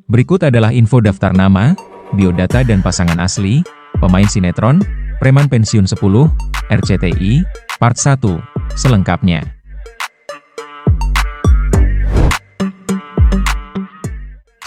Berikut adalah info daftar nama, biodata dan pasangan asli, pemain sinetron, Preman Pensiun 10, RCTI, Part 1, selengkapnya.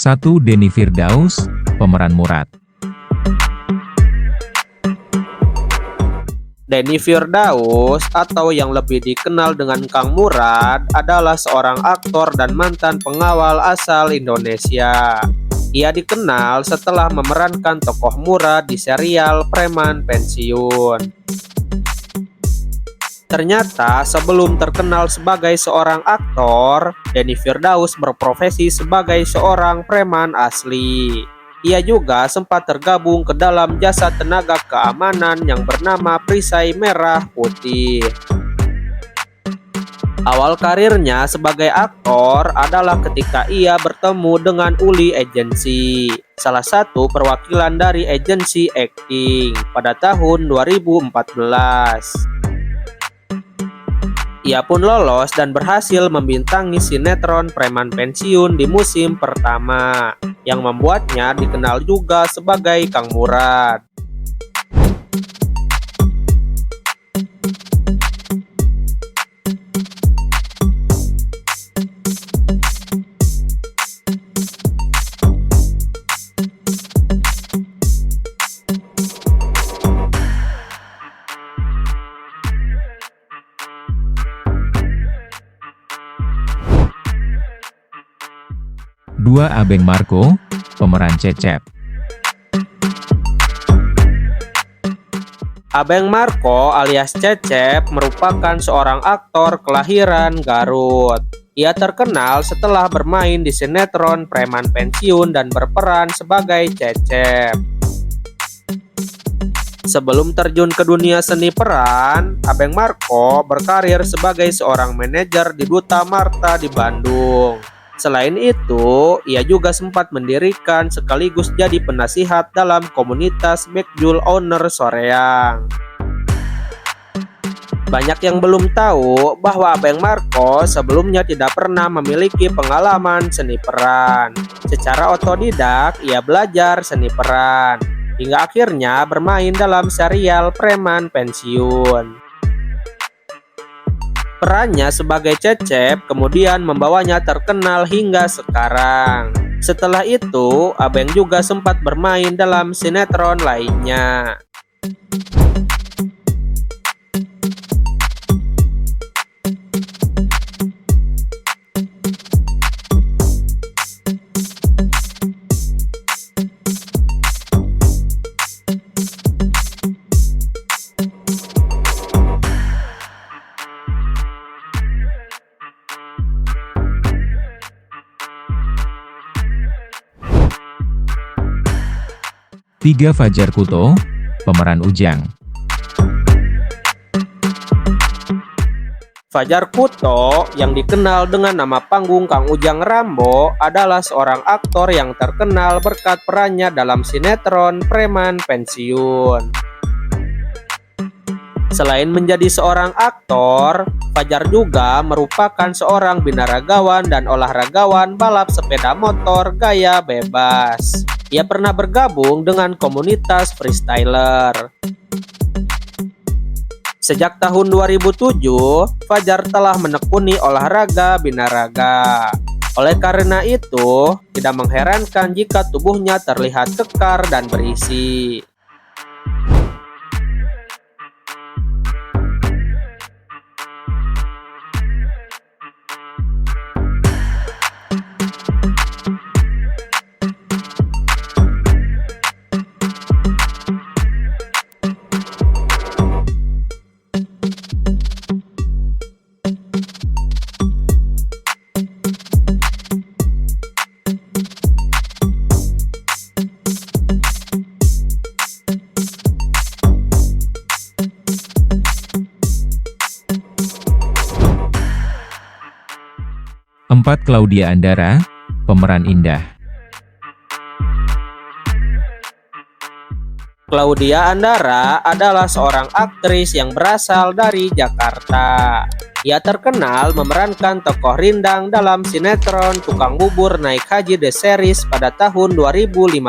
1. Denny Firdaus, pemeran Murad. Denny Firdaus, atau yang lebih dikenal dengan Kang Murad, adalah seorang aktor dan mantan pengawal asal Indonesia. Ia dikenal setelah memerankan tokoh Murad di serial Preman Pensiun. Ternyata sebelum terkenal sebagai seorang aktor, Denny Firdaus berprofesi sebagai seorang preman asli. Ia juga sempat tergabung ke dalam jasa tenaga keamanan yang bernama Perisai Merah Putih. Awal karirnya sebagai aktor adalah ketika ia bertemu dengan Uli Agency, salah satu perwakilan dari agensi akting, pada tahun 2014. Ia pun lolos dan berhasil membintangi sinetron Preman Pensiun di musim pertama, yang membuatnya dikenal juga sebagai Kang Murad. Dua. Abeng Marco, pemeran Cecep. Abeng Marco alias Cecep merupakan seorang aktor kelahiran Garut. Ia terkenal setelah bermain di sinetron Preman Pensiun dan berperan sebagai Cecep. Sebelum terjun ke dunia seni peran, Abeng Marco berkarir sebagai seorang manajer di Duta Marta di Bandung. Selain itu, ia juga sempat mendirikan sekaligus jadi penasihat dalam komunitas Backjul Owner Soreang. Banyak yang belum tahu bahwa Abeng Marco sebelumnya tidak pernah memiliki pengalaman seni peran. Secara otodidak, ia belajar seni peran, hingga akhirnya bermain dalam serial Preman Pensiun. Perannya sebagai Cecep kemudian membawanya terkenal hingga sekarang. Setelah itu, Abeng juga sempat bermain dalam sinetron lainnya. Tiga. Fajar Kuto, pemeran Ujang. Fajar Kuto, yang dikenal dengan nama panggung Kang Ujang Rambo, adalah seorang aktor yang terkenal berkat perannya dalam sinetron Preman Pensiun. Selain menjadi seorang aktor, Fajar juga merupakan seorang binaragawan dan olahragawan balap sepeda motor gaya bebas. Ia pernah bergabung dengan komunitas freestyler. Sejak tahun 2007, Fajar telah menekuni olahraga binaraga. Oleh karena itu, tidak mengherankan jika tubuhnya terlihat kekar dan berisi. Keempat. Claudia Andara, pemeran Indah. Claudia Andara adalah seorang aktris yang berasal dari Jakarta. Ia terkenal memerankan tokoh Rindang dalam sinetron Tukang Bubur Naik Haji The Series pada tahun 2015.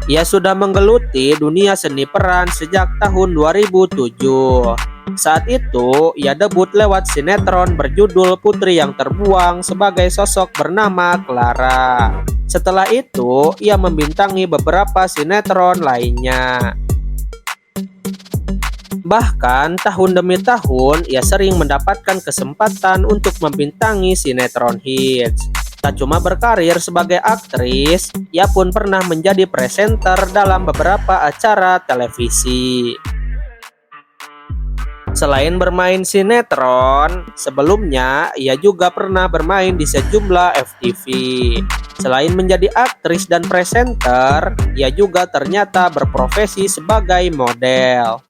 Ia sudah menggeluti dunia seni peran sejak tahun 2007. Saat itu, ia debut lewat sinetron berjudul Putri Yang Terbuang sebagai sosok bernama Clara. Setelah itu, ia membintangi beberapa sinetron lainnya. Bahkan tahun demi tahun ia sering mendapatkan kesempatan untuk membintangi sinetron hits. Tak cuma berkarir sebagai aktris, ia pun pernah menjadi presenter dalam beberapa acara televisi. Selain bermain sinetron, sebelumnya ia juga pernah bermain di sejumlah FTV. Selain menjadi aktris dan presenter, ia juga ternyata berprofesi sebagai model.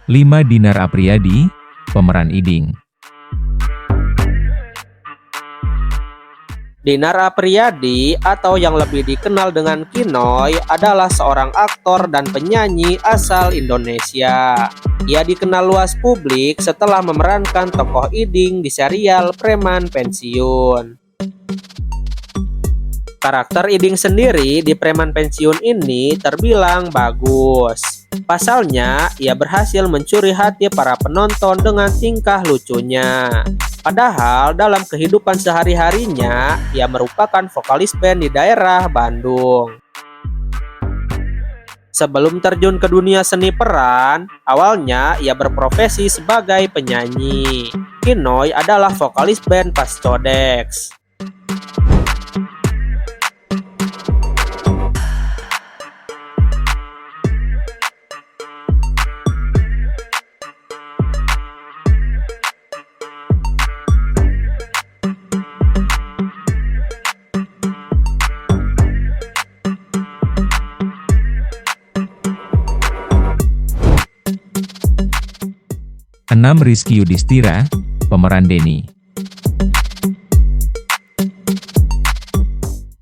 Lima Dinar Apriyadi, pemeran Iding. Dinar Apriyadi atau yang lebih dikenal dengan Kinoy adalah seorang aktor dan penyanyi asal Indonesia. Ia dikenal luas publik setelah memerankan tokoh Iding di serial Preman Pensiun. Karakter Iding sendiri di Preman Pensiun ini terbilang bagus. Pasalnya, ia berhasil mencuri hati para penonton dengan tingkah lucunya. Padahal dalam kehidupan sehari-harinya, ia merupakan vokalis band di daerah Bandung. Sebelum terjun ke dunia seni peran, awalnya ia berprofesi sebagai penyanyi. Kinoy adalah vokalis band Pascodex. Enam Rizky Yudhistira, pemeran Denny.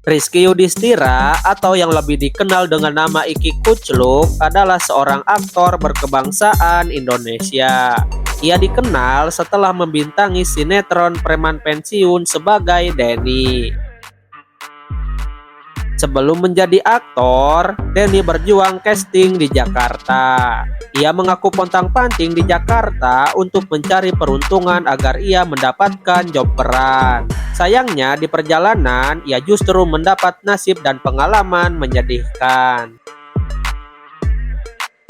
Rizky Yudhistira atau yang lebih dikenal dengan nama Iki Kucluk adalah seorang aktor berkebangsaan Indonesia. Ia dikenal setelah membintangi sinetron Preman Pensiun sebagai Denny. Sebelum menjadi aktor, Denny berjuang casting di Jakarta. Ia mengaku pontang-panting di Jakarta untuk mencari peruntungan agar ia mendapatkan job peran. Sayangnya di perjalanan ia justru mendapat nasib dan pengalaman menyedihkan.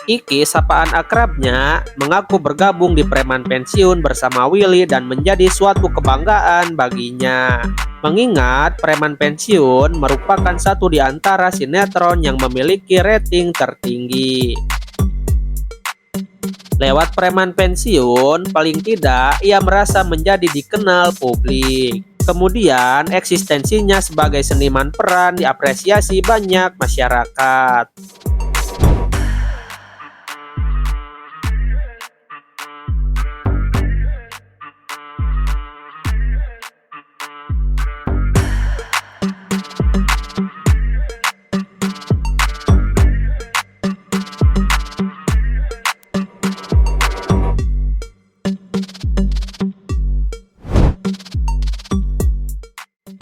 Iki, sapaan akrabnya, mengaku bergabung di Preman Pensiun bersama Willy dan menjadi suatu kebanggaan baginya. Mengingat Preman Pensiun merupakan satu di antara sinetron yang memiliki rating tertinggi. Lewat Preman Pensiun, paling tidak ia merasa menjadi dikenal publik. Kemudian eksistensinya sebagai seniman peran diapresiasi banyak masyarakat.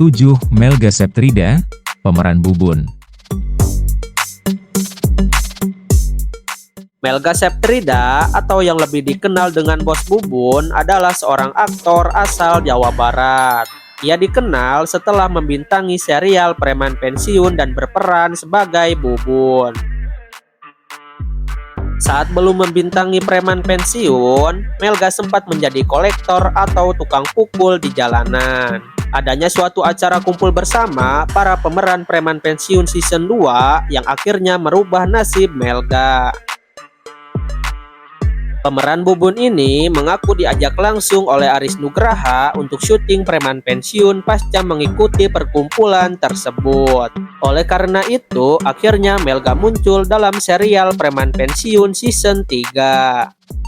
Tujuh Melga Septrida, pemeran Bubun. Melga Septrida atau yang lebih dikenal dengan Bos Bubun adalah seorang aktor asal Jawa Barat. Ia dikenal setelah membintangi serial Preman Pensiun dan berperan sebagai Bubun. Saat belum membintangi Preman Pensiun, Melga sempat menjadi kolektor atau tukang pukul di jalanan. adanya suatu acara kumpul bersama para pemeran preman pensiun season 2 yang akhirnya merubah nasib Melga. Pemeran Bubun ini mengaku diajak langsung oleh Aris Nugraha untuk syuting preman pensiun pasca mengikuti perkumpulan tersebut. Oleh karena itu, akhirnya Melga muncul dalam serial Preman Pensiun season 3.